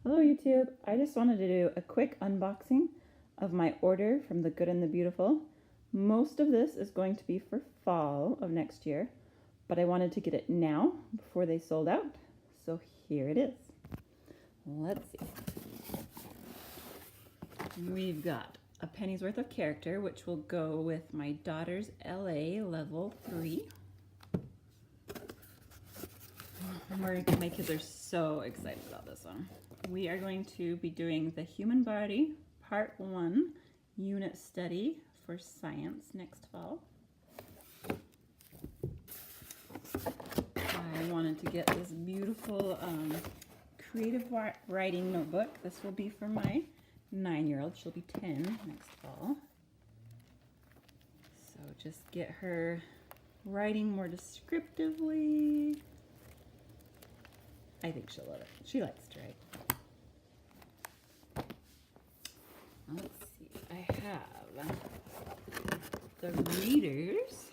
Hello YouTube, I just wanted to do a quick unboxing of my order from The Good and the Beautiful. Most of this is going to be for fall of next year, but I wanted to get it now before they sold out, so here it is. Let's see. We've got a penny's worth of character, which will go with my daughter's LA level 3. My kids are so excited about this one. We are going to be doing the human body part 1 unit study for science next fall. I wanted to get this beautiful creative writing notebook. This will be for my 9-year-old. She'll be 10 next fall. So just get her writing more descriptively. I think she'll love it. She likes to write. Let's see. I have the readers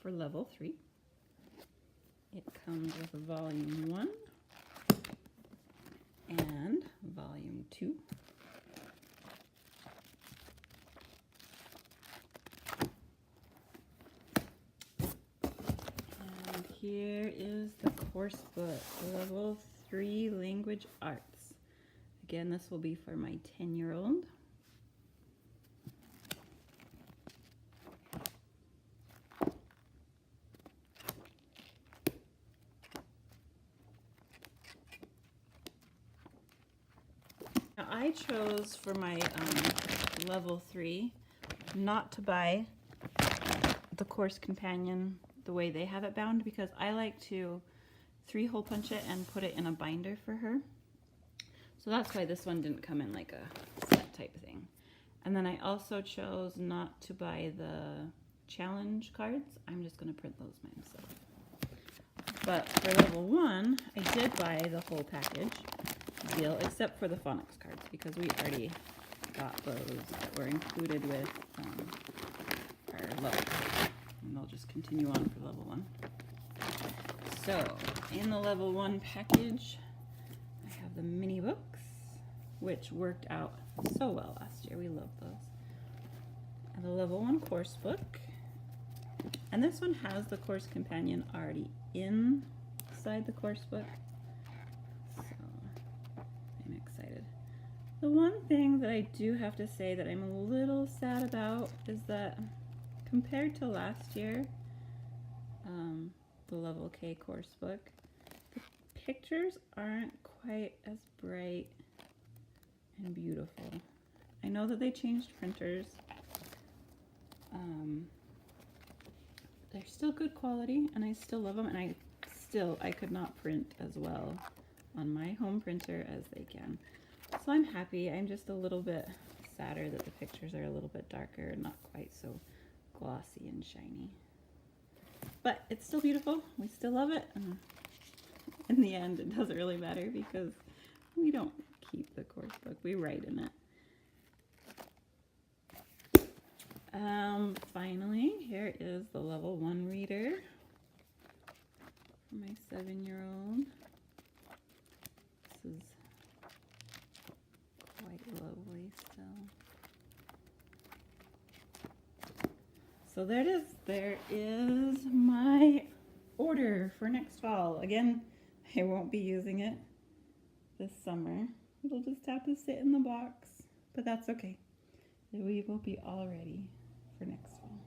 for level 3. It comes with volume 1 and volume 2. And here is the course book, level 3 language arts. Again, this will be for my 10-year-old. Now, I chose for my level 3 not to buy the course companion the way they have it bound, because I like to 3-hole punch it and put it in a binder for her. So that's why this one didn't come in like a set type thing. And then I also chose not to buy the challenge cards. I'm just going to print those myself. But for level 1, I did buy the whole package deal, except for the phonics cards, because we already got those that were included with our level. And they'll just continue on for level 1. So, in the level 1 package, I have the mini books, which worked out so well last year. We loved those. And the level 1 course book. And this one has the course companion already inside the course book. So, I'm excited. The one thing that I do have to say that I'm a little sad about is that compared to last year, the level K course book, the pictures aren't quite as bright and beautiful. I know that they changed printers. They're still good quality and I still love them, and I could not print as well on my home printer as they can. So I'm happy. I'm just a little bit sadder that the pictures are a little bit darker and not quite so glossy and shiny. But it's still beautiful. We still love it. And in the end, it doesn't really matter because we don't keep the course book. We write in it. Finally, here is the level 1 reader for my 7-year-old. This is quite lovely still. So there it is. There is my order for next fall. Again, I won't be using it this summer. It'll just have to sit in the box, but that's okay. We will be all ready for next fall.